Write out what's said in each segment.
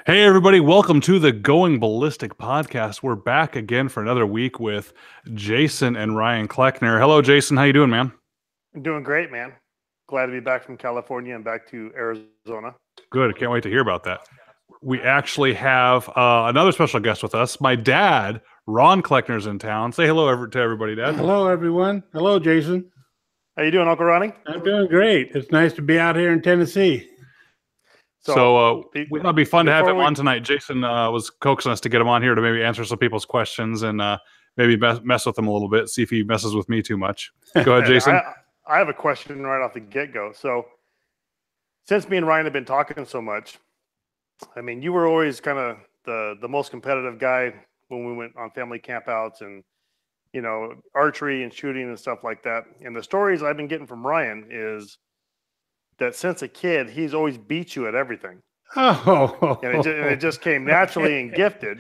Hey, everybody, welcome to the Going Ballistic podcast. We're back again for another week with Jason and Ryan Kleckner. Hello, Jason. How you doing, man? I'm doing great, man. Glad to be back from California and back to Arizona. Good. Can't wait to hear about that. We actually have another special guest with us. My dad, Ron Kleckner's in town. Say hello to everybody, Dad. Hello, everyone. Hello, Jason. How you doing, Uncle Ronnie? I'm doing great. It's nice to be out here in Tennessee. So we thought it'd be fun to have him on tonight. Jason was coaxing us to get him on here to maybe answer some people's questions and maybe mess with him a little bit, see if he messes with me too much. Go ahead, Jason. I have a question right off the get-go. So since me and Ryan have been talking so much, I mean, you were always kind of the most competitive guy when we went on family campouts and, you know, archery and shooting and stuff like that. And the stories I've been getting from Ryan is that since a kid, he's always beat you at everything. Oh, and it just came naturally and gifted.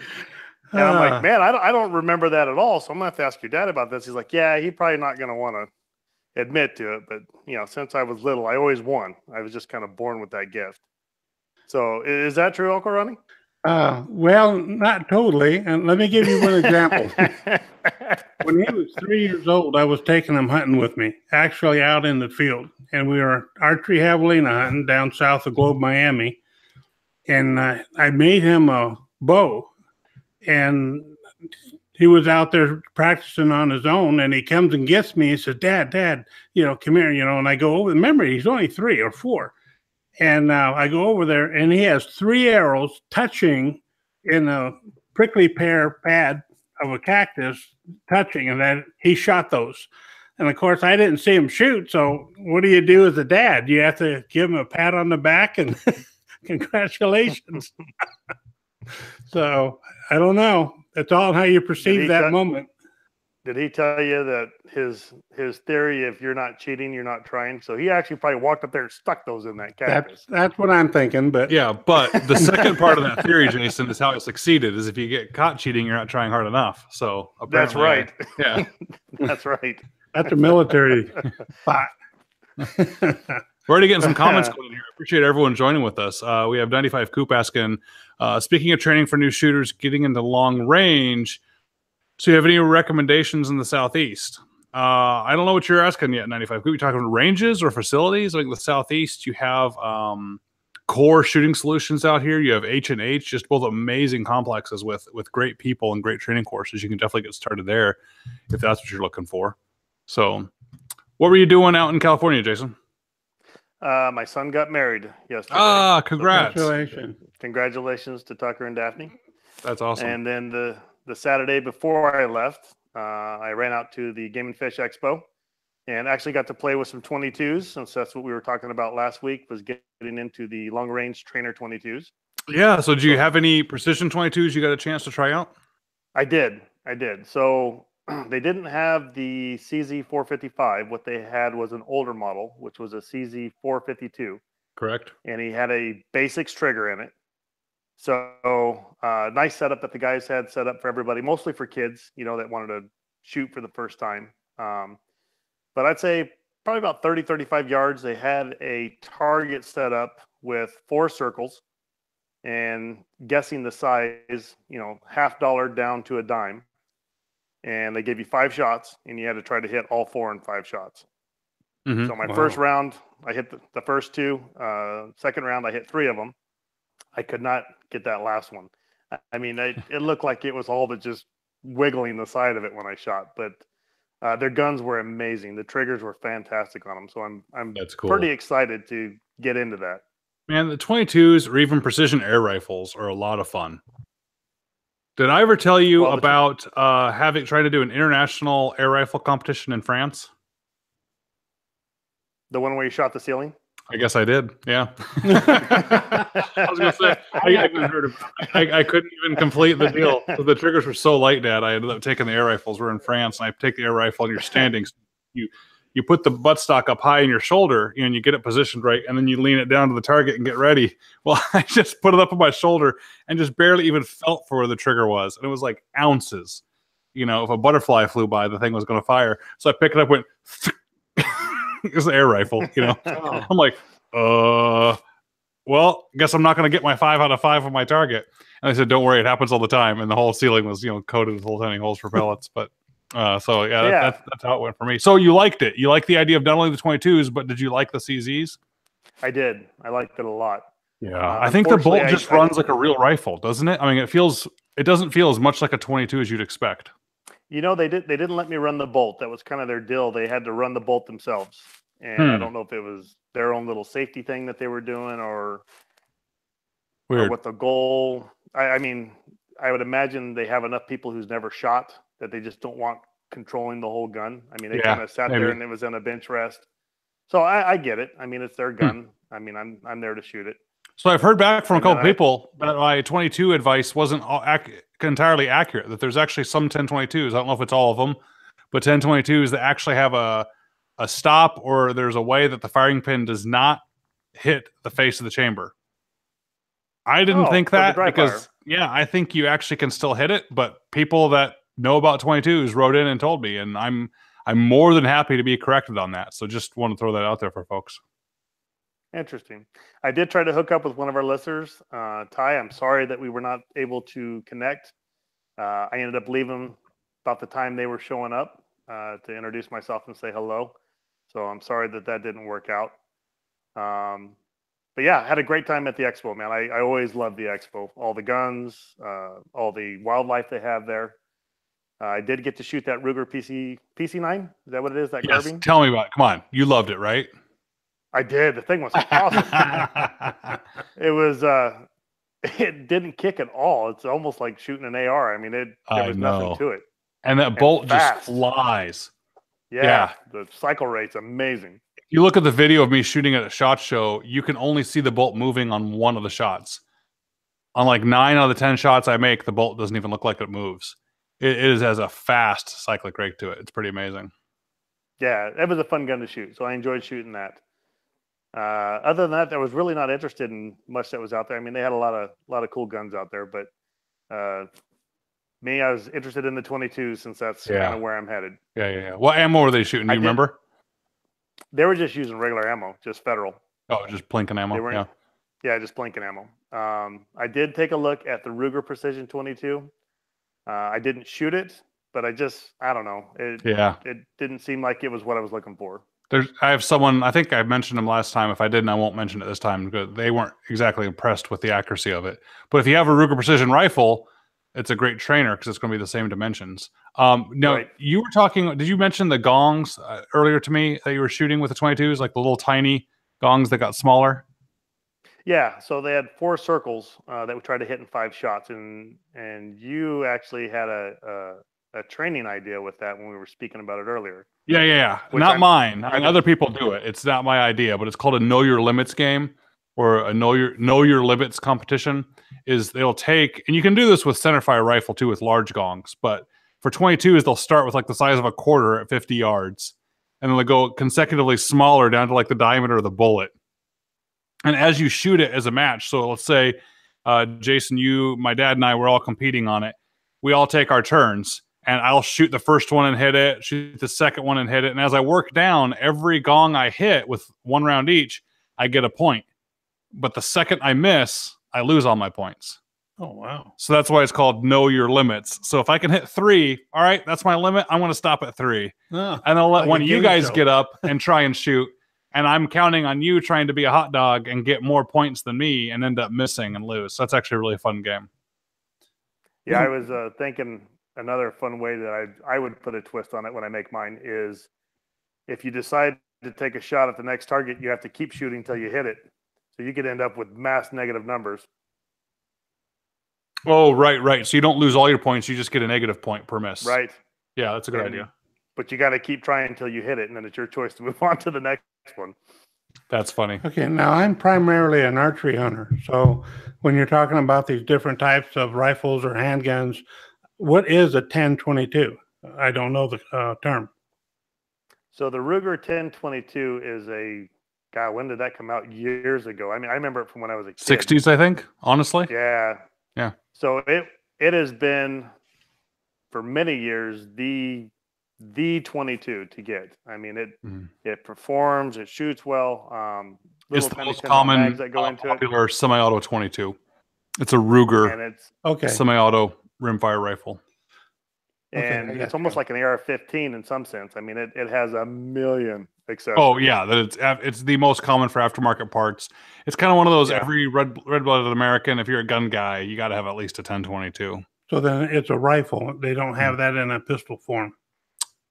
And I'm like, man, I don't remember that at all. So I'm going to have to ask your dad about this. He's like, yeah, he's probably not going to want to admit to it. But, you know, since I was little, I always won. I was just kind of born with that gift. So is that true, Uncle Ronnie? Well, not totally. And let me give you one example. When he was 3 years old, I was taking him hunting with me, actually out in the field. And we were archery javelina hunting down south of Globe, Miami. And I made him a bow. And he was out there practicing on his own. And he comes and gets me. He says, Dad, you know, come here, you know. And I go over. Remember, he's only 3 or 4. And I go over there, and he has 3 arrows touching in a prickly pear pad of a cactus, touching, and then he shot those. And of course, I didn't see him shoot. So what do you do as a dad? You have to give him a pat on the back and congratulations. So I don't know. It's all how you perceive that moment. Did he tell you that his theory, if you're not cheating, you're not trying? So he actually probably walked up there and stuck those in that cactus. That's what I'm thinking. But yeah, but the second part of that theory, Jason, is how it succeeded. Is if you get caught cheating, you're not trying hard enough. So that's right. Yeah, that's right. That's a military thought. We're already getting some comments going in here. I appreciate everyone joining with us. We have 95 Coop asking, speaking of training for new shooters, getting into long range. So you have any recommendations in the Southeast? I don't know what you're asking yet, 95. Could we talk about ranges or facilities? Like the Southeast, you have core shooting solutions out here. You have H&H, just both amazing complexes with great people and great training courses. You can definitely get started there if that's what you're looking for. So what were you doing out in California, Jason? My son got married yesterday. Congrats. Congratulations to Tucker and Daphne. That's awesome. And then the Saturday before I left, I ran out to the Game and Fish Expo and actually got to play with some 22s, since that's what we were talking about last week, was getting into the long range trainer 22s. Yeah. So do you have any precision 22s you got a chance to try out? I did. So they didn't have the CZ 455. What they had was an older model, which was a CZ 452. Correct. And he had a basics trigger in it. So nice setup that the guys had set up for everybody, mostly for kids, you know, that wanted to shoot for the first time. But I'd say probably about 30, 35 yards. They had a target set up with 4 circles and guessing the size, you know, $50 down to a dime. And they gave you 5 shots and you had to try to hit all 4 in 5 shots. Mm-hmm. So my first round, I hit the first 2. Second round, I hit 3 of them. I could not get that last one. I mean, it looked like it was all but just wiggling the side of it when I shot. But their guns were amazing. The triggers were fantastic on them. So I'm That's cool. Pretty excited to get into that. Man, the 22s or even precision air rifles are a lot of fun. Did I ever tell you about trying to do an international air rifle competition in France? The one where you shot the ceiling? I guess I did. Yeah. I was going to say, I haven't heard about it. I couldn't even complete the deal. So the triggers were so light, Dad. I ended up taking the air rifles. We're in France, and I take the air rifle, and you're standing. You put the buttstock up high in your shoulder, and you get it positioned right, and then you lean it down to the target and get ready. Well, I just put it up on my shoulder and just barely even felt for where the trigger was. And it was like ounces. You know, if a butterfly flew by, the thing was going to fire. So I picked it up, went, it was an air rifle, you know. I'm like, well, guess I'm not going to get my 5 out of 5 on my target. And I said, don't worry, it happens all the time. And the whole ceiling was, coated with little tiny holes for pellets. But so yeah, that's how it went for me. So you liked it. You liked the idea of not only the 22s, but did you like the CZs? I did. I liked it a lot. Yeah, I think the bolt just runs like a real rifle, doesn't it? I mean, it doesn't feel as much like a 22 as you'd expect. They didn't let me run the bolt. That was kind of their deal. They had to run the bolt themselves. And I don't know if it was their own little safety thing that they were doing or what the goal. I mean, I would imagine they have enough people who's never shot that they just don't want controlling the whole gun. I mean, they kind of sat there and it was in a bench rest. So I get it. I mean, it's their gun. I mean, I'm there to shoot it. So I've heard back from a couple people that my 22 advice wasn't entirely accurate, that there's actually some 1022s. I don't know if it's all of them, but 1022s that actually have a stop, or there's a way that the firing pin does not hit the face of the chamber. I didn't think that because, I think you actually can still hit it, but people that know about 22s wrote in and told me, and I'm more than happy to be corrected on that. So just want to throw that out there for folks. Interesting. I did try to hook up with one of our listeners, Ty. I'm sorry that we were not able to connect. I ended up leaving about the time they were showing up to introduce myself and say hello. So I'm sorry that didn't work out. But yeah, I had a great time at the Expo, man. I always love the Expo. All the guns, all the wildlife they have there. I did get to shoot that Ruger PC9. Is that what it is? That carbine? Tell me about it. Come on. You loved it, right? I did. The thing was awesome. It was, it didn't kick at all. It's almost like shooting an AR. I mean, there was nothing to it. And that bolt just flies. Yeah. The cycle rate's amazing. You look at the video of me shooting at a SHOT Show, you can only see the bolt moving on one of the shots. On like 9 out of the 10 shots I make, the bolt doesn't even look like it moves. It has a fast cyclic rate to it. It's pretty amazing. Yeah, it was a fun gun to shoot, so I enjoyed shooting that. Other than that, I was really not interested in much that was out there. I mean, they had a lot of cool guns out there, but me, I was interested in the 22 since that's kind of where I'm headed. Yeah. What ammo were they shooting? Do you remember? They were just using regular ammo, just Federal. Oh, just Plinken ammo. Yeah, just Plinken ammo. I did take a look at the Ruger Precision 22. I didn't shoot it, but I don't know. It didn't seem like it was what I was looking for. I have someone, I think I mentioned him last time. If I didn't, I won't mention it this time because they weren't exactly impressed with the accuracy of it. But if you have a Ruger Precision rifle, it's a great trainer because it's going to be the same dimensions. Now, you were talking, did you mention the gongs earlier to me that you were shooting with the 22s, like the little tiny gongs that got smaller? Yeah, so they had 4 circles that we tried to hit in 5 shots. And you actually had a training idea with that when we were speaking about it earlier. Yeah. Not mine. I mean, other people do it. It's not my idea, but it's called a Know Your Limits game or a Know Your Limits competition. They'll take, and you can do this with centerfire rifle too with large gongs, but for 22s, they'll start with like the size of a quarter at 50 yards, and then they'll go consecutively smaller down to like the diameter of the bullet. And as you shoot it as a match, so let's say, Jason, my dad and I, we're all competing on it. We all take our turns. And I'll shoot the first one and hit it, shoot the second one and hit it. And as I work down, every gong I hit with 1 round each, I get a point. But the second I miss, I lose all my points. Oh, wow. So that's why it's called Know Your Limits. So if I can hit 3, all right, that's my limit. I'm going to stop at 3. And I'll let one of you guys get up and try and shoot. And I'm counting on you trying to be a hot dog and get more points than me and end up missing and lose. So that's actually a really fun game. Yeah, I was thinking another fun way that I would put a twist on it when I make mine is if you decide to take a shot at the next target, you have to keep shooting until you hit it. So you could end up with mass negative numbers. Oh, right. So you don't lose all your points. You just get a negative point per miss. Right. Yeah, that's a good idea. But you got to keep trying until you hit it, and then it's your choice to move on to the next one. That's funny. Okay, now I'm primarily an archery hunter. So when you're talking about these different types of rifles or handguns, what is a 1022? I don't know the term. So the Ruger 1022 is when did that come out? Years ago. I mean, I remember it from when I was a kid. 60s, I think, honestly. Yeah. So it has been for many years the 22 to get. I mean, it performs, it shoots well. It's the penny most 10 common mags that go into it. popular semi-auto 22. It's a Ruger And it's semi-auto rimfire rifle. and it's almost like an AR-15 in some sense. I mean, it has a million accessories. Oh yeah, that it's the most common for aftermarket parts. It's kind of one of those every red-blooded American. If you're a gun guy, you got to have at least a 10-22. So then it's a rifle. They don't have that in a pistol form.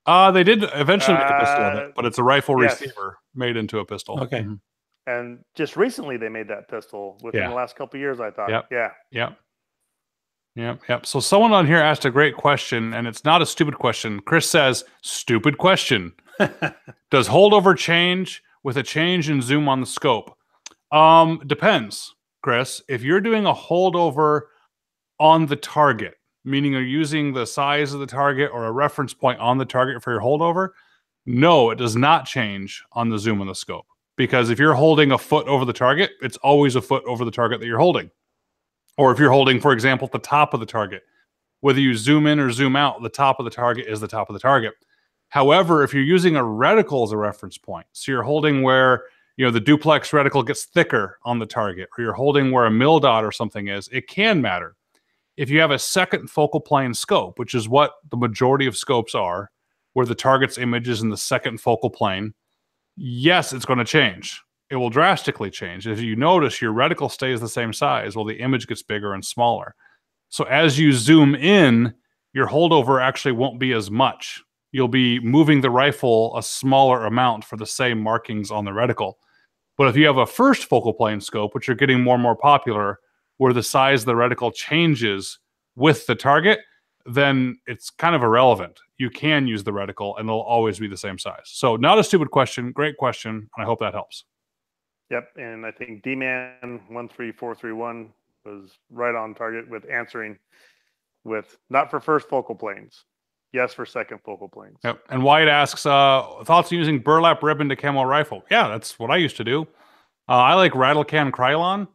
They did eventually make a pistol of it, but it's a rifle receiver made into a pistol. Okay. And just recently they made that pistol within the last couple of years, I thought. Yep. So someone on here asked a great question, and it's not a stupid question. Chris says, stupid question. Does holdover change with a change in zoom on the scope? Depends, Chris. If you're doing a holdover on the target, meaning you're using the size of the target or a reference point on the target for your holdover, no, it does not change on the zoom on the scope. Because if you're holding a foot over the target, it's always a foot over the target that you're holding. Or if you're holding, for example, the top of the target, whether you zoom in or zoom out, the top of the target is the top of the target. However, if you're using a reticle as a reference point, so you're holding where the duplex reticle gets thicker on the target, or you're holding where a mil dot or something is, it can matter. If you have a second focal plane scope, which is what the majority of scopes are, where the target's image is in the second focal plane, yes, it's going to change. It will drastically change. If you notice your reticle stays the same size, well, the image gets bigger and smaller. So as you zoom in, your holdover actually won't be as much. You'll be moving the rifle a smaller amount for the same markings on the reticle. But if you have a first focal plane scope, which are getting more and more popular, where the size of the reticle changes with the target, then it's kind of irrelevant. You can use the reticle and it'll always be the same size. So not a stupid question, great question, and I hope that helps. Yep, and I think D-Man 13431 was right on target with answering with not for first focal planes. Yes, for second focal planes. Yep. And White asks, thoughts on using burlap ribbon to camo rifle? Yeah, that's what I used to do. I like rattle can Krylon.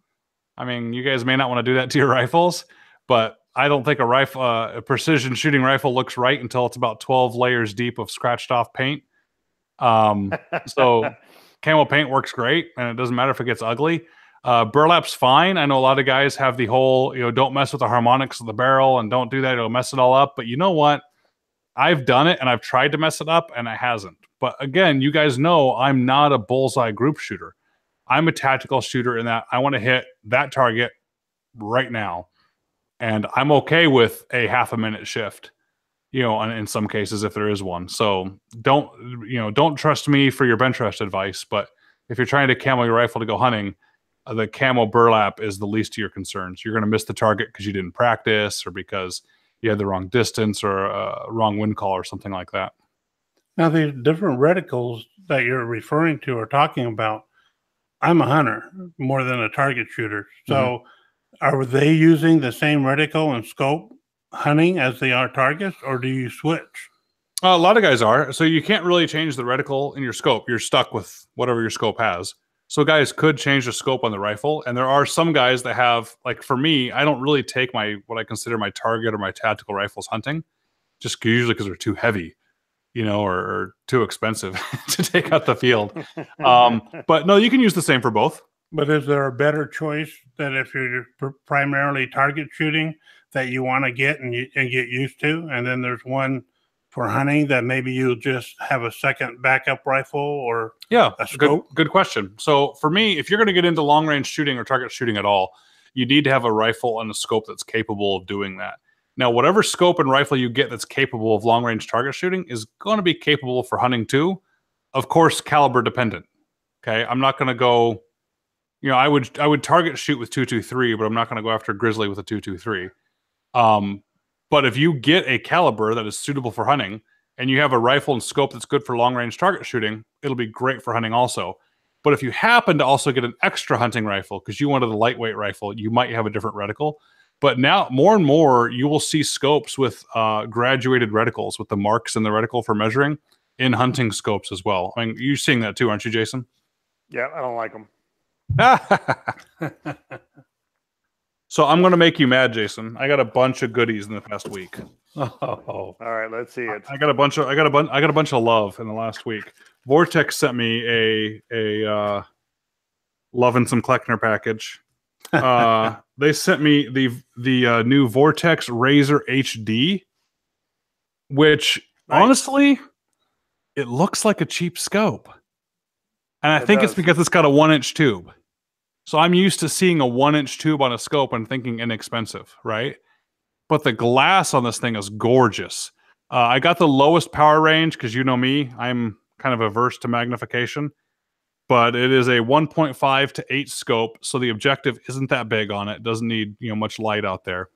I mean, you guys may not want to do that to your rifles, but I don't think a precision shooting rifle looks right until it's about 12 layers deep of scratched off paint. So camo paint works great, and it doesn't matter if it gets ugly. Burlap's fine. I know a lot of guys have the whole, don't mess with the harmonics of the barrel and don't do that. It'll mess it all up. But you know what? I've done it and I've tried to mess it up and it hasn't. But again, you guys know I'm not a bullseye group shooter. I'm a tactical shooter in that I want to hit that target right now. And I'm okay with a half a minute shift, in some cases, if there is one. So don't trust me for your bench rest advice. But if you're trying to camo your rifle to go hunting, the camo burlap is the least of your concerns. You're going to miss the target because you didn't practice or because you had the wrong distance or a wrong wind call or something like that. Now, these different reticles that you're referring to or talking about, I'm a hunter more than a target shooter. So are they using the same reticle and scope hunting as they are targets, or do you switch? A lot of guys are. So you can't really change the reticle in your scope. You're stuck with whatever your scope has. So guys could change the scope on the rifle. And there are some guys that have, like for me, I don't really take what I consider my target or my tactical rifles hunting, just usually because they're too heavy, or too expensive to take out the field. But no, you can use the same for both. But is there a better choice that if you're primarily target shooting that you want to get and get used to, and then there's one for hunting that maybe you just have a second backup rifle or a scope? Good question. So for me, if you're going to get into long range shooting or target shooting at all, you need to have a rifle and a scope that's capable of doing that. Now, whatever scope and rifle you get that's capable of long range target shooting is going to be capable for hunting too. Of course, caliber dependent. Okay, I'm not going to go. I would target shoot with 223, but I'm not going to go after grizzly with a 223. But if you get a caliber that is suitable for hunting and you have a rifle and scope that's good for long-range target shooting, it'll be great for hunting also. But if you happen to also get an extra hunting rifle because you wanted a lightweight rifle, you might have a different reticle. But now, more and more, you will see scopes with graduated reticles with the marks in the reticle for measuring in hunting scopes as well. I mean, you're seeing that too, aren't you, Jason? Yeah, I don't like them. So I'm going to make you mad, Jason. I got a bunch of goodies in the past week. All right, let's see it. I got a bunch of love in the last week. Vortex sent me a loving some Kleckner package. They sent me the new Vortex Razor HD, which honestly, it looks like a cheap scope. And I think it's because it's got a 1-inch tube. So I'm used to seeing a 1-inch tube on a scope and thinking inexpensive, right? But the glass on this thing is gorgeous. I got the lowest power range because you know me, I'm kind of averse to magnification. But it is a 1.5 to 8 scope, so the objective isn't that big on it. It doesn't need much light out there.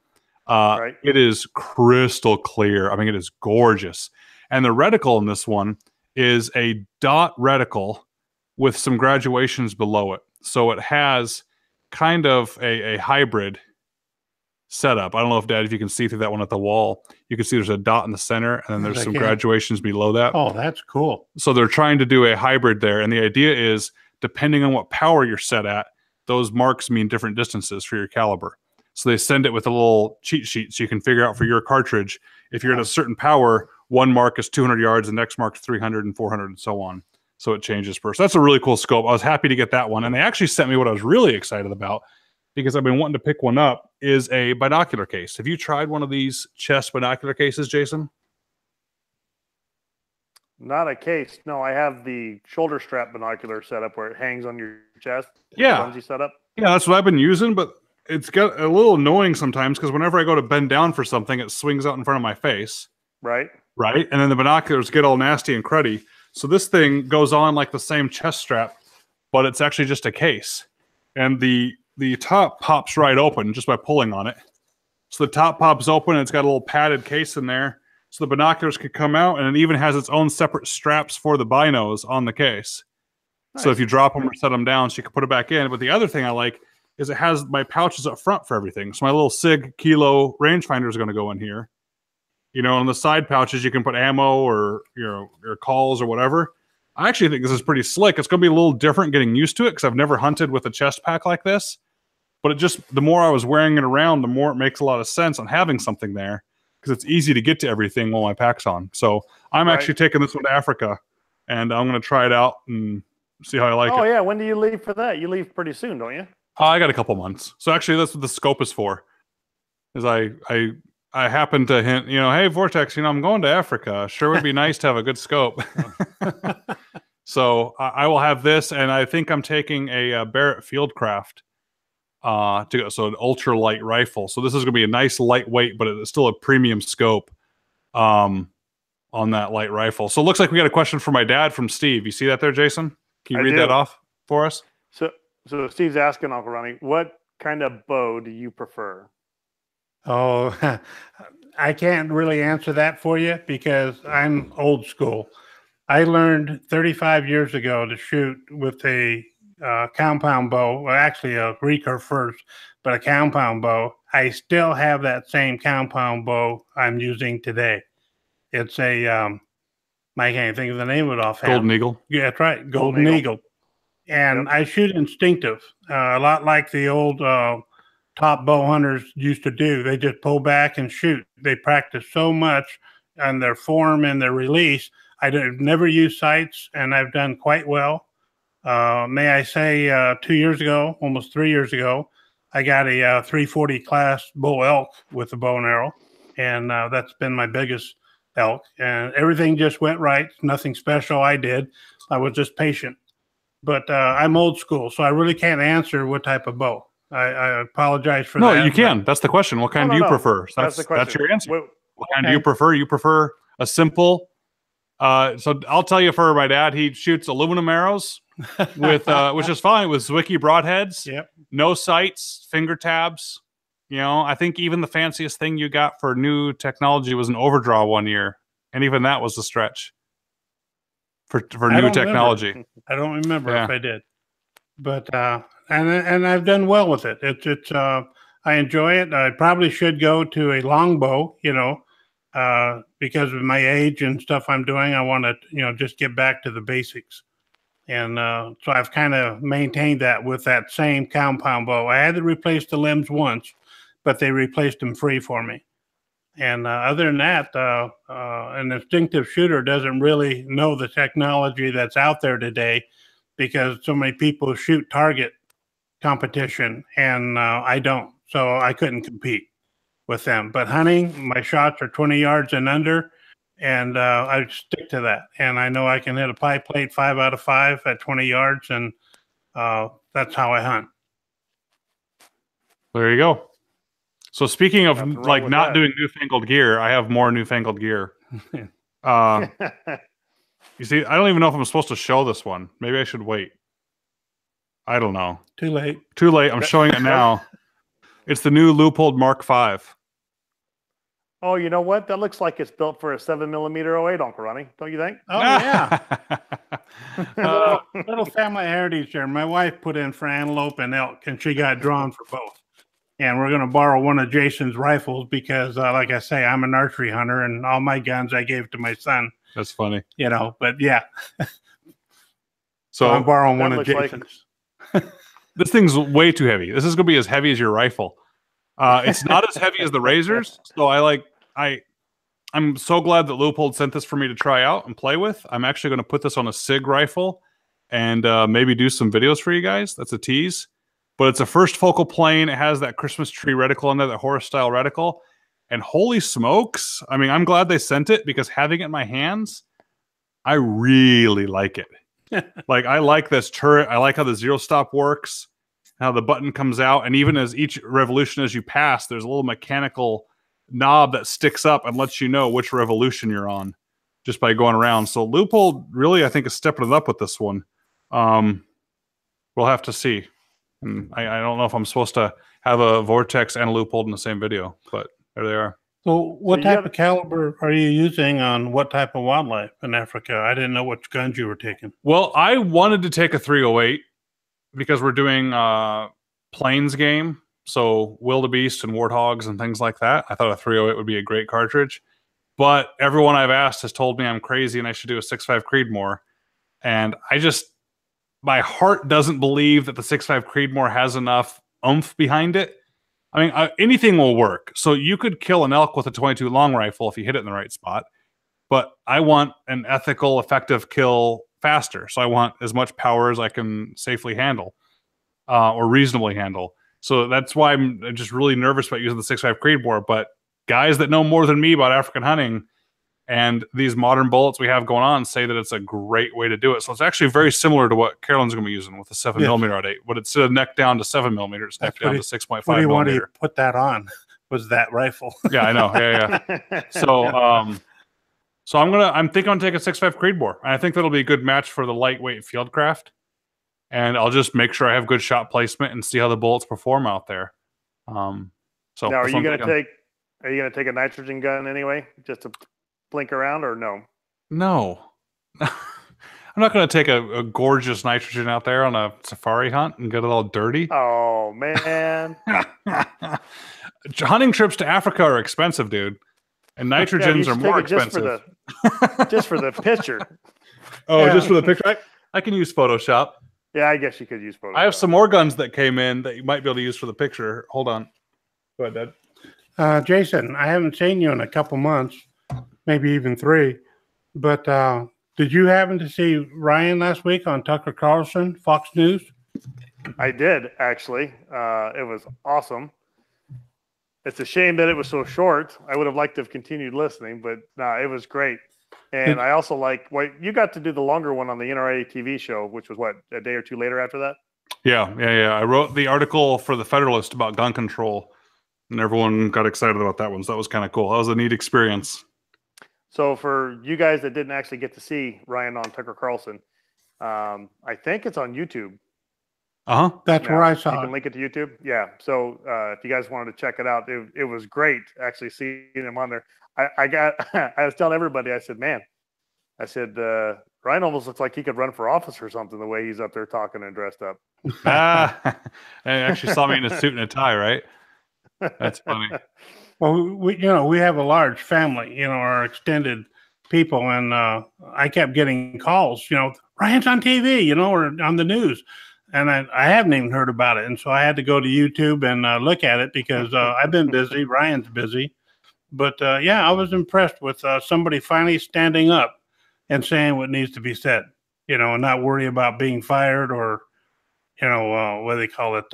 It is crystal clear. I mean, it is gorgeous. And the reticle in this one is a dot reticle with some graduations below it. So it has kind of a hybrid setup. I don't know if you can see through that one at the wall. You can see there's a dot in the center, and then there's some graduations below that. Oh, that's cool. So they're trying to do a hybrid there. And the idea is, depending on what power you're set at, those marks mean different distances for your caliber. So they send it with a little cheat sheet so you can figure out for your cartridge, if you're at a certain power, one mark is 200 yards, the next mark is 300 and 400 and so on. So it changes per. So that's a really cool scope. I was happy to get that one. And they actually sent me what I was really excited about, because I've been wanting to pick one up, is a binocular case. Have you tried one of these chest binocular cases, Jason? Not a case. No, I have the shoulder strap binocular setup where it hangs on your chest. Yeah. Bungee setup. Yeah, that's what I've been using, but it's got a little annoying sometimes because whenever I go to bend down for something, it swings out in front of my face. Right. And then the binoculars get all nasty and cruddy. So this thing goes on like the same chest strap, but it's actually just a case. And the top pops right open just by pulling on it. So the top pops open, and it's got a little padded case in there. So the binoculars can come out, and it even has its own separate straps for the binos on the case. Nice. So if you drop them or set them down, so you can put it back in. But the other thing I like is it has my pouches up front for everything. So my little SIG Kilo rangefinder is going to go in here. On the side pouches, you can put ammo or your calls or whatever. I actually think this is pretty slick. It's going to be a little different getting used to it because I've never hunted with a chest pack like this. But the more I was wearing it around, the more it makes a lot of sense on having something there, because it's easy to get to everything while my pack's on. So I'm actually taking this one to Africa, and I'm going to try it out and see how I like it. Oh, yeah. When do you leave for that? You leave pretty soon, don't you? I got a couple months. So actually, that's what the scope is for. Is I happen to hint, hey, Vortex, I'm going to Africa. Sure would be nice to have a good scope. So I will have this, and I think I'm taking a Barrett Fieldcraft to go. So an ultralight rifle. So this is going to be a nice lightweight, but it's still a premium scope on that light rifle. So it looks like we got a question from my dad from Steve. You see that there, Jason? Can you read that off for us? So Steve's asking, Uncle Ronnie, what kind of bow do you prefer? Oh, I can't really answer that for you because I'm old school. I learned 35 years ago to shoot with a compound bow, well, actually a recurve first, but a compound bow. I still have that same compound bow I'm using today. It's a, I can't think of the name of it offhand. Golden Eagle. Yeah, that's right. Golden Eagle. And I shoot instinctive, a lot like the old top bow hunters used to do. They just pull back and shoot. They practice so much on their form and their release. I've never used sights, and I've done quite well. May I say 2 years ago, almost 3 years ago, I got a 340 class bull elk with a bow and arrow, and that's been my biggest elk. And everything just went right. Nothing special I did. I was just patient. But I'm old school, so I really can't answer what type of bow. I apologize for that. No, you can. That's the question. What kind do you prefer? So that's your answer. What kind do you prefer? You prefer a simple... so I'll tell you, for my dad, he shoots aluminum arrows with which is fine, with Zwickey broadheads. Yep. No sights, finger tabs. I think even the fanciest thing you got for new technology was an overdraw one year, and even that was a stretch for new technology. I don't remember if I did, but and I've done well with it. It's I enjoy it. I probably should go to a longbow, because of my age and stuff I'm doing. I want to, just get back to the basics. And so I've kind of maintained that with that same compound bow. I had to replace the limbs once, but they replaced them free for me. And other than that, an instinctive shooter doesn't really know the technology that's out there today, because so many people shoot target competition, and I don't, so I couldn't compete with them. But hunting, my shots are 20 yards and under, and I stick to that. And I know I can hit a pie plate 5 out of 5 at 20 yards, and that's how I hunt. There you go. So speaking of like not that. doing newfangled gear, I have more newfangled gear. You see, I don't even know if I'm supposed to show this one. Maybe I should wait. I don't know. Too late. Too late. I'm showing it now. It's the new Leupold Mark V. Oh, you know what? That looks like it's built for a 7mm 08, Uncle Ronnie. Don't you think? Oh, yeah. Little family heritage there. My wife put in for antelope and elk, and she got drawn for both. And we're going to borrow one of Jason's rifles because, like I say, I'm an archery hunter, and all my guns I gave to my son. That's funny. You know, but yeah. So I'm borrowing one of Jason's. This thing's way too heavy. This is going to be as heavy as your rifle. It's not as heavy as the razors. So I'm so glad that Leupold sent this for me to try out and play with. I'm actually going to put this on a SIG rifle and maybe do some videos for you guys. That's a tease. But it's a first focal plane. It has that Christmas tree reticle on there, that Horus-style reticle. And holy smokes, I mean, I'm glad they sent it because having it in my hands, I really like it. Like, I like this turret. I like how the zero stop works, how the button comes out. And even as each revolution as you pass, there's a little mechanical knob that sticks up and lets you know which revolution you're on just by going around. So Leupold really, I think, is stepping it up with this one. We'll have to see. And I don't know if I'm supposed to have a Vortex and a Leupold in the same video, but there they are. So what type of caliber are you using on what type of wildlife in Africa? I didn't know which guns you were taking. Well, I wanted to take a 308 because we're doing plains game. So wildebeest and warthogs and things like that. I thought a 308 would be a great cartridge. But everyone I've asked has told me I'm crazy and I should do a 6.5 Creedmoor. And my heart doesn't believe that the 6.5 Creedmoor has enough oomph behind it. I mean, anything will work. So you could kill an elk with a 22 long rifle if you hit it in the right spot. But I want an ethical, effective kill faster. So I want as much power as I can safely handle or reasonably handle. So that's why I'm just really nervous about using the 6.5 Creedmoor. But guys that know more than me about African hunting and these modern bullets we have going on say that it's a great way to do it. So it's actually very similar to what Carolyn's going to be using with the 7mm at 8. But instead of neck down to 7mm, it's neck down to 6.5mm. What do you want to put that on? Was that rifle? Yeah, I know. Yeah. So I'm thinking I'm going to take a 6.5 Creedmoor. I think that'll be a good match for the lightweight fieldcraft. And I'll just make sure I have good shot placement and see how the bullets perform out there. So now, are you going to take a nitrogen gun anyway, just to blink around, or no? No. I'm not going to take a gorgeous nitrogen out there on a safari hunt and get it all dirty. Oh, man. Hunting trips to Africa are expensive, dude. And nitrogens are more expensive. Just for the picture. Oh, yeah. Just for the picture? I can use Photoshop. Yeah, I guess you could use Photoshop. I have some more guns that came in that you might be able to use for the picture. Hold on. Go ahead, Dad. Jason, I haven't seen you in a couple months, maybe even 3. But did you happen to see Ryan last week on Tucker Carlson, Fox News? I did, actually. It was awesome. It's a shame that it was so short. I would have liked to have continued listening, but it was great. And I also like you got to do the longer one on the NRA TV show, which was a day or 2 later after that? Yeah. I wrote the article for the Federalist about gun control, and everyone got excited about that one. So that was kind of cool. That was a neat experience. So for you guys that didn't actually get to see Ryan on Tucker Carlson, I think it's on YouTube. That's where I saw it. You can link it to YouTube. Yeah. So if you guys wanted to check it out, it was great actually seeing him on there. I was telling everybody, I said, Ryan almost looks like he could run for office or something the way he's up there talking and dressed up. I actually saw me in a suit and a tie, right? That's funny. Well, we have a large family, our extended people, and I kept getting calls, Ryan's on TV, or on the news. And I haven't even heard about it. And so I had to go to YouTube and look at it because I've been busy. Ryan's busy. But, I was impressed with somebody finally standing up and saying what needs to be said, and not worry about being fired or, what do they call it?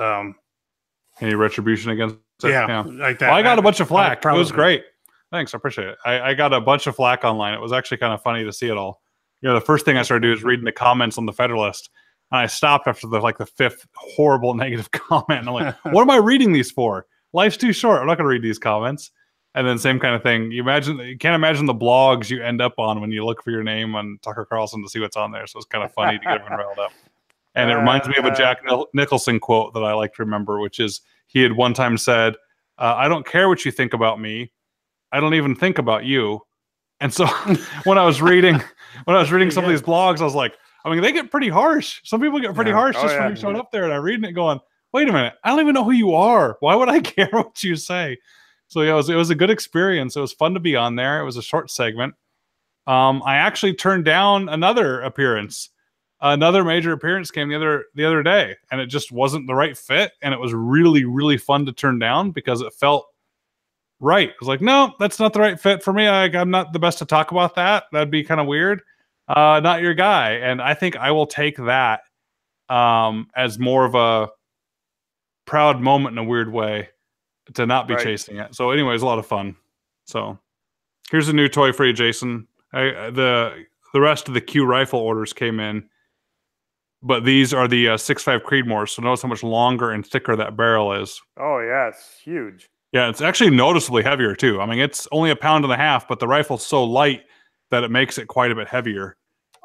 Any retribution against it? Yeah, like that. Well, I got a bunch of flack. It was it. great. Thanks, I appreciate it. I got a bunch of flack online. It was actually kind of funny to see it all. The first thing I started doing is reading the comments on the Federalist, and I stopped after the fifth horrible negative comment. And I'm like, what am I reading these for? Life's too short. I'm not going to read these comments. And then same kind of thing. You can't imagine the blogs you end up on when you look for your name on Tucker Carlson to see what's on there. So it's kind of funny to get everyone riled up. And it reminds me of a Jack Nicholson quote that I like to remember, which is he had one time said, "I don't care what you think about me. I don't even think about you." And so when I was reading some of these blogs, I was like, I mean, they get pretty harsh. Some people get pretty harsh just when you showed up there, and I'm reading it going, wait a minute, I don't even know who you are. Why would I care what you say? So yeah, it was a good experience. It was fun to be on there. It was a short segment. I actually turned down another appearance. Another major appearance came the other day, and it just wasn't the right fit. And it was really, really fun to turn down because it felt right. I was like, no, that's not the right fit for me. I'm not the best to talk about that. That'd be kind of weird. Not your guy. And I think I will take that as more of a proud moment in a weird way to not be chasing it. So anyways, a lot of fun. So here's a new toy for you, Jason. The rest of the Q rifle orders came in, but these are the 6.5 Creedmoors. So notice how much longer and thicker that barrel is. Oh yeah, it's huge. Yeah, it's actually noticeably heavier too. I mean, it's only 1.5 pounds, but the rifle's so light that it makes it quite a bit heavier.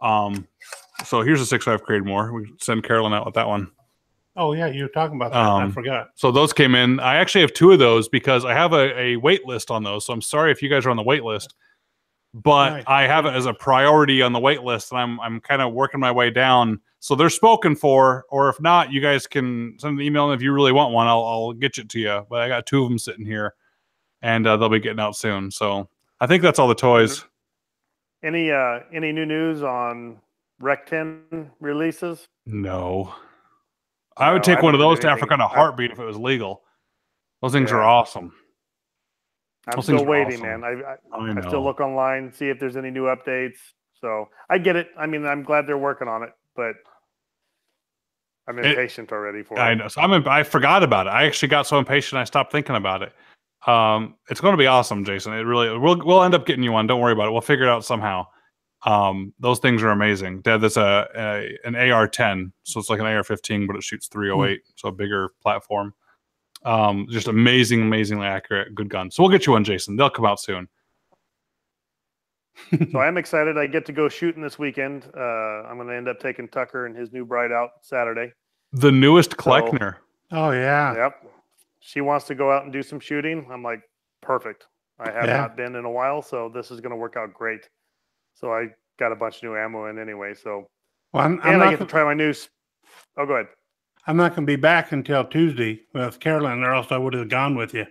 So here's a 6.5 Creedmoor. We send Carolyn out with that one. Oh yeah, you were talking about that. I forgot. So those came in. I actually have 2 of those because I have a wait list on those. So I'm sorry if you guys are on the wait list, but I have it as a priority on the wait list, and I'm kind of working my way down. So they're spoken for, or if not, you guys can send an email, and if you really want one, I'll get it to you. But I got 2 of them sitting here, and they'll be getting out soon. So I think that's all the toys. Any new news on Rec 10 releases? No. I would take one of those to Africa in a heartbeat if it was legal. Those things are awesome. I'm still waiting, man. I still look online, see if there's any new updates. So I get it. I mean, I'm glad they're working on it, but I'm impatient already for it. I know. So I forgot about it. I actually got so impatient I stopped thinking about it. It's going to be awesome, Jason. It really we'll end up getting you one. Don't worry about it. We'll figure it out somehow. Those things are amazing. Dad, that's an AR-10, so it's like an AR-15, but it shoots 308, so a bigger platform. Just amazingly accurate, good gun. So we'll get you one, Jason. They'll come out soon. So I'm excited. I get to go shooting this weekend. I'm going to end up taking Tucker and his new bride out Saturday. The newest Kleckner. Oh yeah. Yep. She wants to go out and do some shooting. I'm like, perfect. I have not been in a while, so this is going to work out great. So I got a bunch of new ammo in anyway. So I get to try my new. Oh, go ahead. I'm not going to be back until Tuesday with Carolyn, or else I would have gone with you.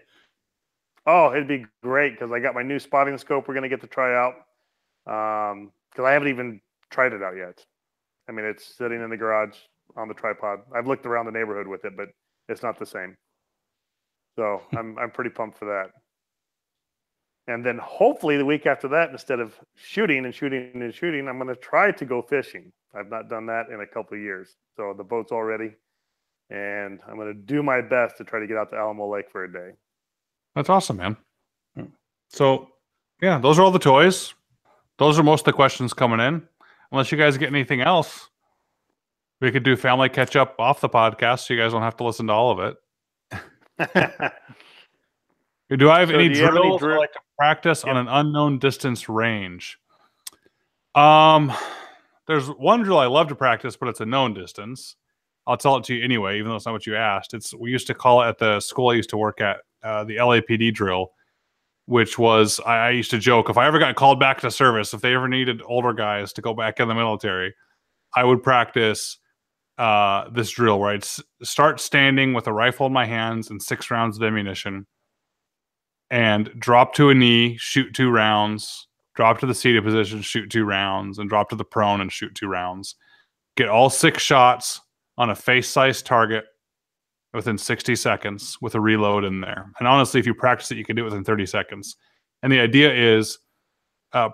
Oh, it'd be great because I got my new spotting scope we're going to get to try out. Because I haven't even tried it out yet. I mean, it's sitting in the garage on the tripod. I've looked around the neighborhood with it, but it's not the same. So I'm pretty pumped for that. And then hopefully the week after that, instead of shooting, I'm going to try to go fishing. I've not done that in a couple of years. So the boat's all ready, and I'm going to do my best to try to get out to Alamo Lake for a day. That's awesome, man. So, yeah, those are all the toys. Those are most of the questions coming in. Unless you guys get anything else, we could do family catch up off the podcast so you guys don't have to listen to all of it. Do I have any drills I like to practice on an unknown distance range? There's one drill I love to practice, but it's a known distance. I'll tell it to you anyway, even though it's not what you asked. We used to call it at the school I used to work at the LAPD drill, which was, I used to joke, if I ever got called back to service, if they ever needed older guys to go back in the military, I would practice this drill where I'd start standing with a rifle in my hands and 6 rounds of ammunition, and drop to a knee, shoot 2 rounds, drop to the seated position, shoot 2 rounds, and drop to the prone and shoot 2 rounds. Get all 6 shots on a face-sized target within 60 seconds with a reload in there. And honestly, if you practice it, you can do it within 30 seconds. And the idea is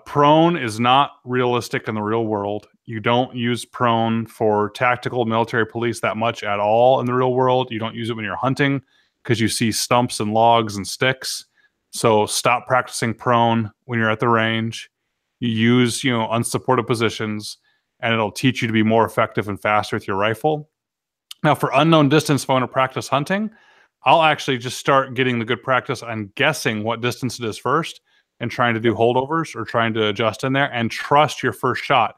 prone is not realistic in the real world. You don't use prone for tactical military police that much at all in the real world. You don't use it when you're hunting because you see stumps and logs and sticks. So stop practicing prone when you're at the range. You use, unsupported positions, and it'll teach you to be more effective and faster with your rifle. Now, for unknown distance, if I want to practice hunting, I'll actually just start getting the good practice on guessing what distance it is first and trying to do holdovers or trying to adjust in there, and trust your first shot.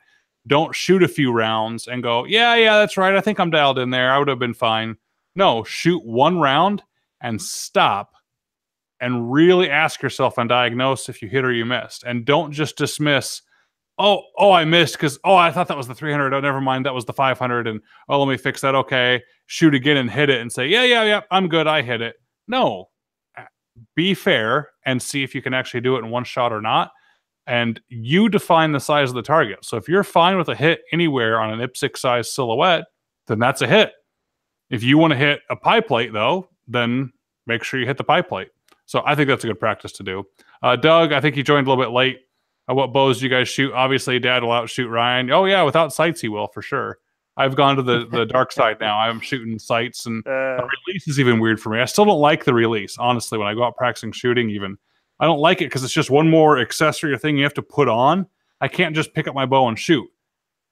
Don't shoot a few rounds and go, yeah, that's right, I think I'm dialed in there, I would have been fine. No, shoot one round and stop and really ask yourself and diagnose if you hit or you missed. And don't just dismiss, oh, I missed because, I thought that was the 300. Oh, never mind, that was the 500. And, let me fix that. Okay, shoot again and hit it and say, yeah, I'm good, I hit it. No, be fair and see if you can actually do it in one shot or not. And you define the size of the target. So if you're fine with a hit anywhere on an IPSC size silhouette, then that's a hit. If you want to hit a pie plate, though, then make sure you hit the pie plate. So I think that's a good practice to do. Doug, I think he joined a little bit late. What bows do you guys shoot? Obviously, Dad will outshoot Ryan. Oh, yeah, without sights, he will, for sure. I've gone to the dark side now. I'm shooting sights, and the release is even weird for me. I still don't like the release, honestly, when I go out practicing shooting even. I don't like it because it's just one more accessory or thing you have to put on. I can't just pick up my bow and shoot.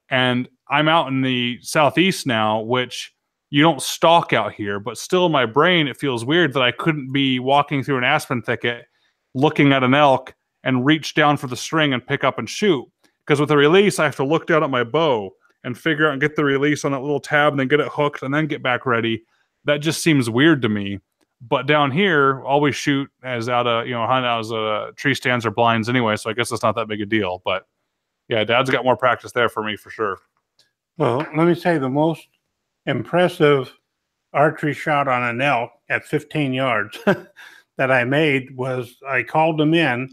And I'm out in the southeast now, which you don't stalk out here, but still in my brain, it feels weird that I couldn't be walking through an aspen thicket, looking at an elk, and reach down for the string and pick up and shoot. Because with the release, I have to look down at my bow and figure out and get the release on that little tab and then get it hooked and then get back ready. That just seems weird to me. But down here, all we shoot as out of, hunt out as tree stands or blinds anyway, so I guess it's not that big a deal. But yeah, Dad's got more practice there for me for sure. Well, let me say the most impressive archery shot on an elk at 15 yards that I made was I called him in,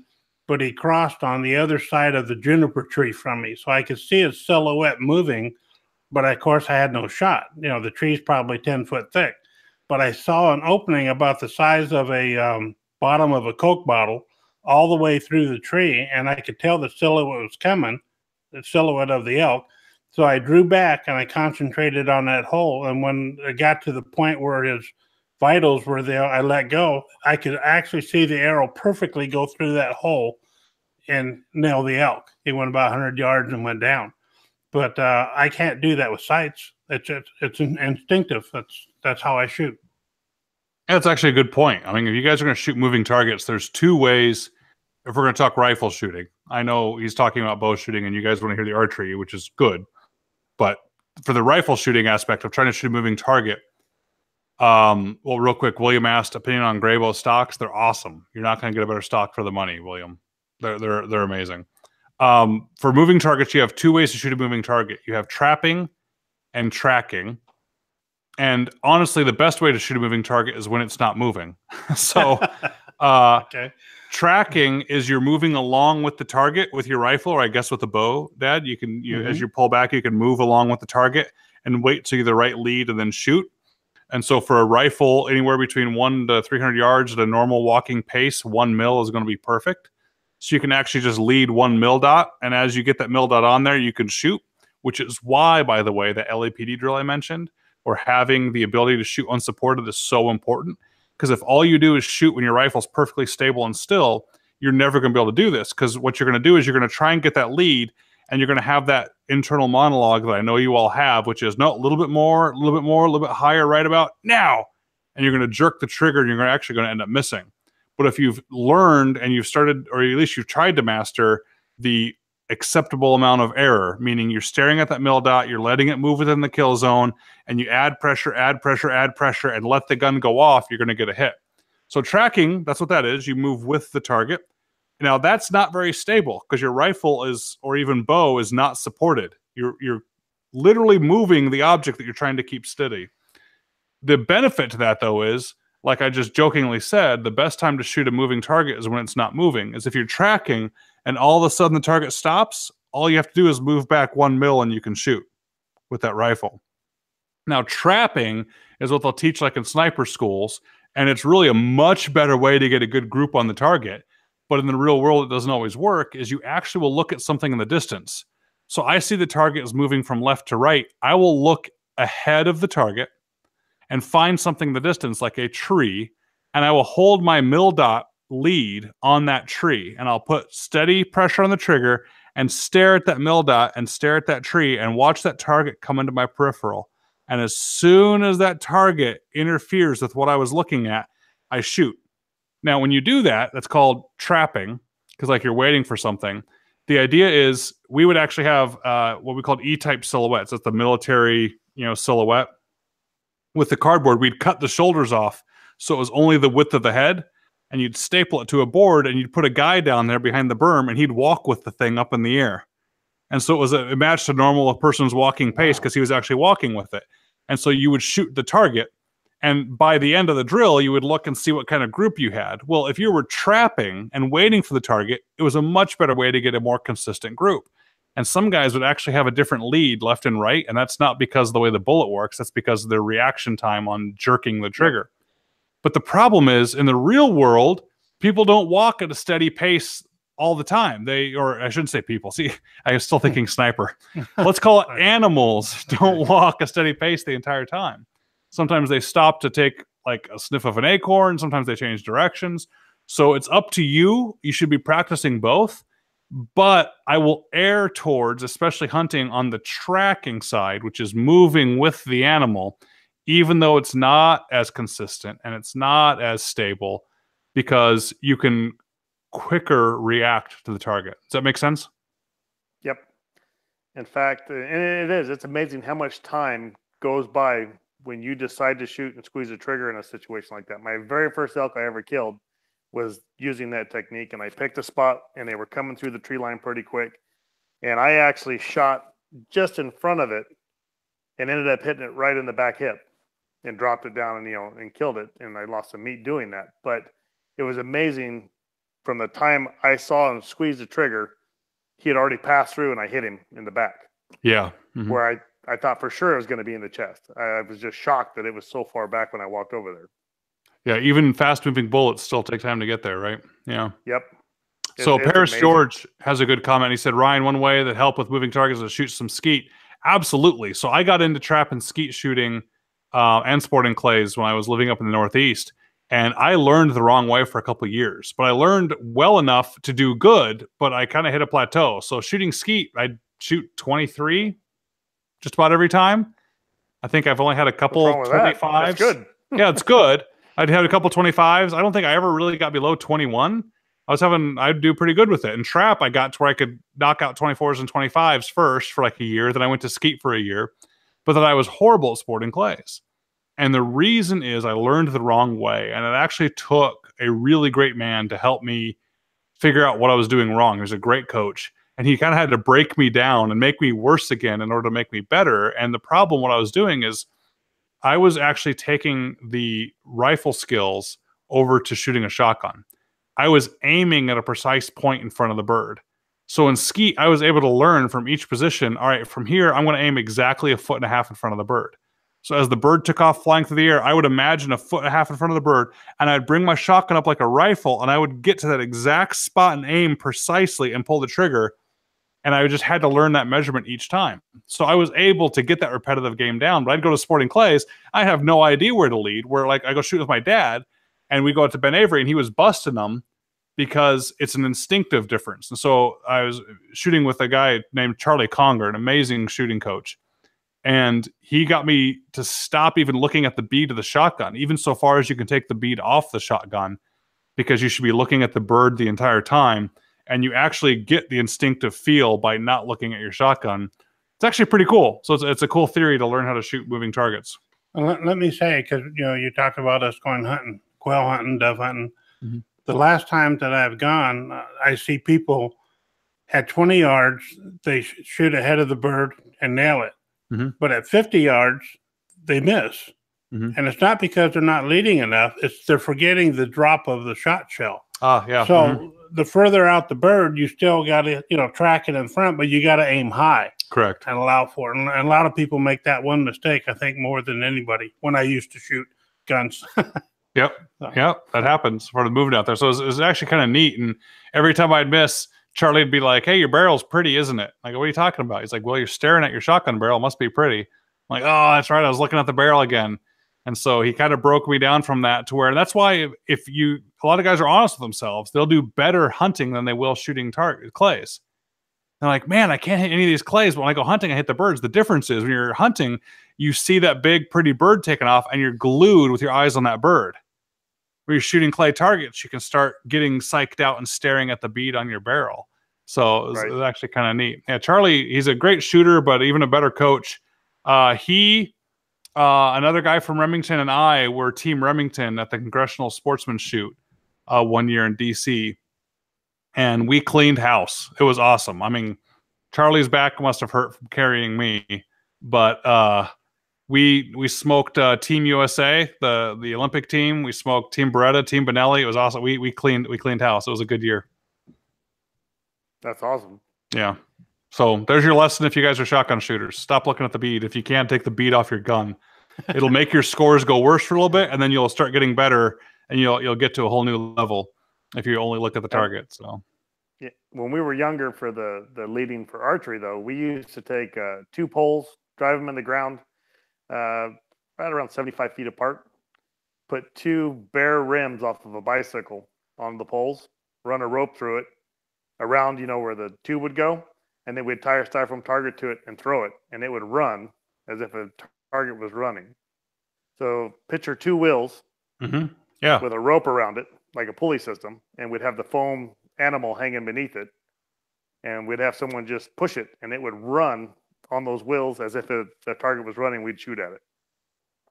but he crossed on the other side of the juniper tree from me. So I could see his silhouette moving, but of course I had no shot. The tree's probably 10 foot thick, but I saw an opening about the size of a bottom of a Coke bottle all the way through the tree, and I could tell the silhouette was coming, the silhouette of the elk. So I drew back and I concentrated on that hole. And when it got to the point where his vitals were there, I let go. I could actually see the arrow perfectly go through that hole and nail the elk. He went about 100 yards and went down. But I can't do that with sights. It's instinctive. That's how I shoot. That's actually a good point. I mean, if you guys are going to shoot moving targets, there's two ways. If we're going to talk rifle shooting, I know he's talking about bow shooting and you guys want to hear the archery, which is good. But for the rifle shooting aspect of trying to shoot a moving target, well, real quick, William asked opinion on Graybow stocks. They're awesome. You're not going to get a better stock for the money, William. They're amazing. For moving targets, you have two ways to shoot a moving target. You have trapping and tracking. And honestly, the best way to shoot a moving target is when it's not moving. So Okay. Tracking is you're moving along with the target with your rifle, or I guess with the bow, Dad. You can, as you pull back, you can move along with the target and wait till you're the right lead and then shoot. And so for a rifle, anywhere between 1 to 300 yards at a normal walking pace, 1 mil is going to be perfect. So you can actually just lead 1 mil dot, and as you get that mil dot on there, you can shoot, which is why, by the way, the LAPD drill I mentioned, or having the ability to shoot unsupported is so important. Because if all you do is shoot when your rifle's perfectly stable and still, you're never going to be able to do this. Because what you're going to do is you're going to try and get that lead, and you're going to have that internal monologue that I know you all have, which is, no, a little bit more, a little bit more, a little bit higher right about now. And you're going to jerk the trigger, and you're actually going to end up missing. But if you've learned and you've started, or at least you've tried to master the acceptable amount of error, meaning you're staring at that mil dot, you're letting it move within the kill zone, and you add pressure, and let the gun go off, you're going to get a hit. So tracking, that's what that is. You move with the target. Now, that's not very stable because your rifle is, or even bow, is not supported. You're literally moving the object that you're trying to keep steady. The benefit to that, though, is, like I just jokingly said, the best time to shoot a moving target is when it's not moving. Is if you're tracking and all of a sudden the target stops, all you have to do is move back 1 mil and you can shoot with that rifle. Now, trapping is what they'll teach like in sniper schools, and it's really a much better way to get a good group on the target. But in the real world, it doesn't always work, is you actually will look at something in the distance. So I see the target is moving from left to right. I will look ahead of the target and find something in the distance, like a tree, and I will hold my mill dot lead on that tree, and I'll put steady pressure on the trigger and stare at that mill dot and stare at that tree and watch that target come into my peripheral. And as soon as that target interferes with what I was looking at, I shoot. Now, when you do that, that's called trapping, because like you're waiting for something. The idea is we would actually have what we called E-type silhouettes. That's the military, silhouette. With the cardboard, we'd cut the shoulders off so it was only the width of the head, and you'd staple it to a board, and you'd put a guy down there behind the berm, and he'd walk with the thing up in the air. And so it matched a normal person's walking pace because he was actually walking with it. And so you would shoot the target, and by the end of the drill, you would look and see what kind of group you had. Well, if you were trapping and waiting for the target, it was a much better way to get a more consistent group. And some guys would actually have a different lead left and right, and that's not because of the way the bullet works. That's because of their reaction time on jerking the trigger. But the problem is, in the real world, people don't walk at a steady pace all the time. Or I shouldn't say people. See, I was still thinking sniper. Let's call it animals don't walk a steady pace the entire time. Sometimes they stop to take like a sniff of an acorn. Sometimes they change directions. So it's up to you. You should be practicing both. But I will err towards, especially hunting on the tracking side, which is moving with the animal, even though it's not as consistent and it's not as stable, because you can quicker react to the target. Does that make sense? Yep. In fact, and it's amazing how much time goes by when you decide to shoot and squeeze the trigger in a situation like that. My very first elk I ever killed was using that technique, and I picked a spot, and they were coming through the tree line pretty quick, and I actually shot just in front of it and ended up hitting it right in the back hip and dropped it down and killed it, and I lost some meat doing that. But it was amazing from the time I saw him squeeze the trigger, he had already passed through, and I hit him in the back. Yeah. Where I thought for sure it was going to be in the chest. I was just shocked that it was so far back when I walked over there. Yeah, even fast-moving bullets still take time to get there, right? Yeah. Yep. So Paris George has a good comment. He said, Ryan, one way that help with moving targets is to shoot some skeet. Absolutely. So I got into trap and skeet shooting and sporting clays when I was living up in the Northeast, and I learned the wrong way for a couple of years. But I learned well enough to do good, but I kind of hit a plateau. So shooting skeet, I'd shoot 23 just about every time. I think I've only had a couple 25s. That's good. Yeah, it's good. I'd had a couple 25s. I don't think I ever really got below 21. I'd do pretty good with it. In trap, I got to where I could knock out 24s and 25s first for like a year. Then I went to skeet for a year. But then I was horrible at sporting clays. And the reason is I learned the wrong way. And it actually took a really great man to help me figure out what I was doing wrong. He was a great coach. And he kind of had to break me down and make me worse again in order to make me better. And the problem, what I was doing is I was actually taking the rifle skills over to shooting a shotgun. I was aiming at a precise point in front of the bird. So in skeet, I was able to learn from each position, all right, from here, I'm going to aim exactly 1.5 feet in front of the bird. So as the bird took off flying through the air, I would imagine 1.5 feet in front of the bird, and I'd bring my shotgun up like a rifle, and I would get to that exact spot and aim precisely and pull the trigger. And I just had to learn that measurement each time. So I was able to get that repetitive game down. But I'd go to sporting clays. I have no idea where to lead. Where like I go shoot with my dad, and we go out to Ben Avery, and he was busting them because it's an instinctive difference. And so I was shooting with a guy named Charlie Conger, an amazing shooting coach. And he got me to stop even looking at the bead of the shotgun, even so far as you can take the bead off the shotgun, because you should be looking at the bird the entire time. And you actually get the instinctive feel by not looking at your shotgun. It's actually pretty cool. So it's a cool theory to learn how to shoot moving targets. Well, let me say, because you talked about us going hunting, quail hunting, dove hunting. Mm-hmm. The last time that I've gone, I see people at 20 yards, they shoot ahead of the bird and nail it. Mm-hmm. But at 50 yards, they miss. Mm-hmm. And it's not because they're not leading enough. It's they're forgetting the drop of the shot shell. Yeah. So the further out the bird, you still got to, track it in front, but you got to aim high. Correct. And allow for it. And a lot of people make that one mistake, I think, more than anybody when I used to shoot guns. Yep. That happens for the movement out there. So it was actually kind of neat. And every time I'd miss, Charlie would be like, "Hey, your barrel's pretty, isn't it?" I go, "What are you talking about?" He's like, "Well, you're staring at your shotgun barrel. It must be pretty." I'm like, "Oh, that's right. I was looking at the barrel again." And so he kind of broke me down from that to where, and that's why if you, a lot of guys are honest with themselves, they'll do better hunting than they will shooting clays. They're like, "Man, I can't hit any of these clays, but when I go hunting, I hit the birds." The difference is when you're hunting, you see that big, pretty bird taking off, and you're glued with your eyes on that bird. When you're shooting clay targets, you can start getting psyched out and staring at the bead on your barrel. So it was actually kind of neat. Yeah, Charlie, he's a great shooter, but even a better coach. Another guy from Remington and I were Team Remington at the Congressional Sportsman Shoot one year in DC, and we cleaned house. It was awesome. I mean, Charlie's back must have hurt from carrying me, but we smoked Team USA, the Olympic team. We smoked Team Beretta, Team Benelli. It was awesome. We cleaned house. It was a good year. That's awesome. Yeah. So there's your lesson if you guys are shotgun shooters. Stop looking at the bead. If you can't take the bead off your gun, it'll make your scores go worse for a little bit, and then you'll start getting better, and you'll get to a whole new level if you only look at the target. So yeah, when we were younger for the leading for archery, though, we used to take 2 poles, drive them in the ground right around 75 feet apart, put 2 bare rims off of a bicycle on the poles, run a rope through it around, where the tube would go, and then we'd tie a styrofoam target to it and throw it, and it would run as if a target was running. So picture 2 wheels yeah, with a rope around it, like a pulley system, and we'd have the foam animal hanging beneath it, and we'd have someone just push it, and it would run on those wheels as if the target was running. We'd shoot at it.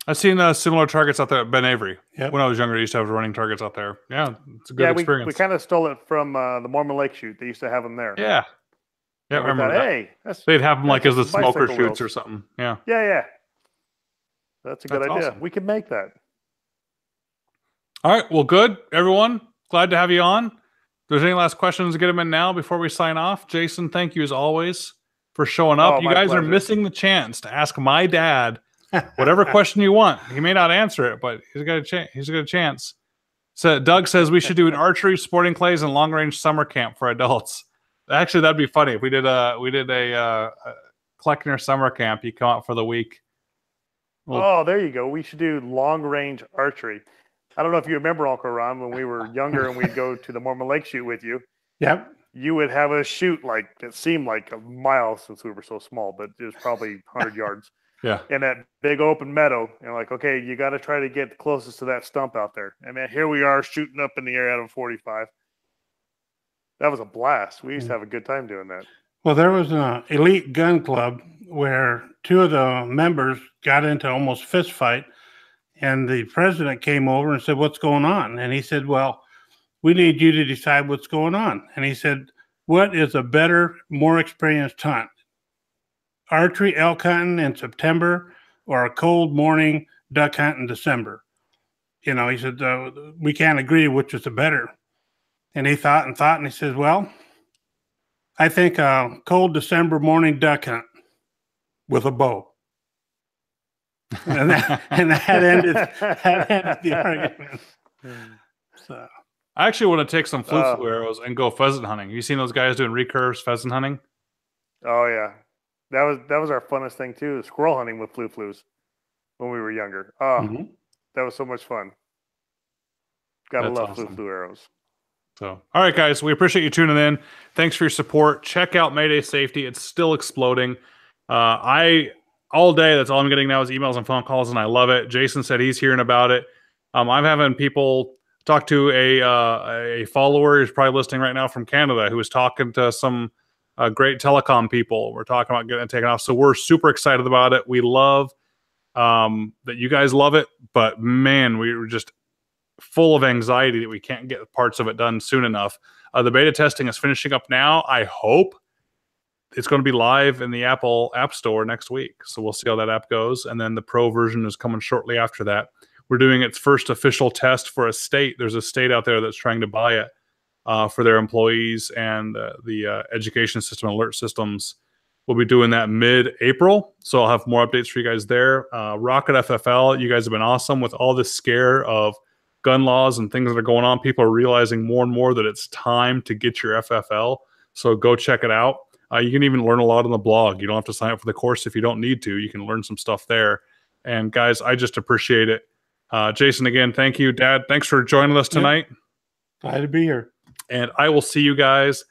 I've seen similar targets out there at Ben Avery. Yep. When I was younger, I used to have running targets out there. Yeah, it's a good experience. We kind of stole it from the Mormon Lake shoot. They used to have them there. Yeah. Yeah, I remember that. Hey, they'd have them like as the smoker bicycle shoots wheels or something. Yeah. Yeah. That's a good idea. Awesome. We could make that. All right. Well, good, everyone. Glad to have you on. If there's any last questions, get them in now before we sign off. Jason, thank you as always for showing up. You guys are missing the chance to ask my dad whatever question you want. He may not answer it, but he's got a chance. So Doug says we should do an archery, sporting clays, and long range summer camp for adults. Actually, that'd be funny if we did a Kleckner summer camp. You come out for the week. Oh, there you go. We should do long range archery. I don't know if you remember, Uncle Ron, when we were younger and we'd go to the Mormon Lake shoot with you. Yep. You would have us shoot like it seemed like a mile since we were so small, but it was probably 100 yards. Yeah. In that big open meadow. And like, okay, you got to try to get closest to that stump out there. And man, here we are shooting up in the air out of 45. That was a blast. We used to have a good time doing that. Well, there was an elite gun club where 2 of the members got into almost fist fight, and the president came over and said, "What's going on?" And he said, "Well, we need you to decide what's going on." And he said, "What is a better, more experienced hunt? Archery elk hunting in September or a cold morning duck hunt in December?" He said, "We can't agree which is the better." And he thought and thought, and he says, "Well, I think a cold December morning duck hunt with a bow." And that ended the argument. So I actually want to take some flu arrows and go pheasant hunting. You seen those guys doing recurves pheasant hunting? Oh yeah, that was our funnest thing too. Squirrel hunting with flus when we were younger. Oh, that was so much fun. Gotta love awesome. Flu arrows. So, all right, guys, we appreciate you tuning in. Thanks for your support. Check out Mayday Safety. It's still exploding. All day, that's all I'm getting now is emails and phone calls, and I love it. Jason said he's hearing about it. I'm having people talk to a follower who's probably listening right now from Canada who is talking to some great telecom people. We're talking about getting it taken off. So we're super excited about it. We love that you guys love it, but man, we were just full of anxiety that we can't get parts of it done soon enough. The beta testing is finishing up now. I hope it's going to be live in the Apple App Store next week. So we'll see how that app goes. And then the Pro version is coming shortly after that. We're doing its first official test for a state. There's a state out there that's trying to buy it for their employees and the education system alert systems. We'll be doing that mid-April. So I'll have more updates for you guys there. Rocket FFL, you guys have been awesome with all this scare of gun laws and things that are going on. People are realizing more and more that it's time to get your FFL. So go check it out. You can even learn a lot on the blog. You don't have to sign up for the course if you don't need to. You can learn some stuff there. And guys, I just appreciate it. Jason, again, thank you. Dad, thanks for joining us tonight. Glad to be here. And I will see you guys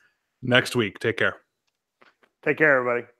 next week. Take care. Take care, everybody.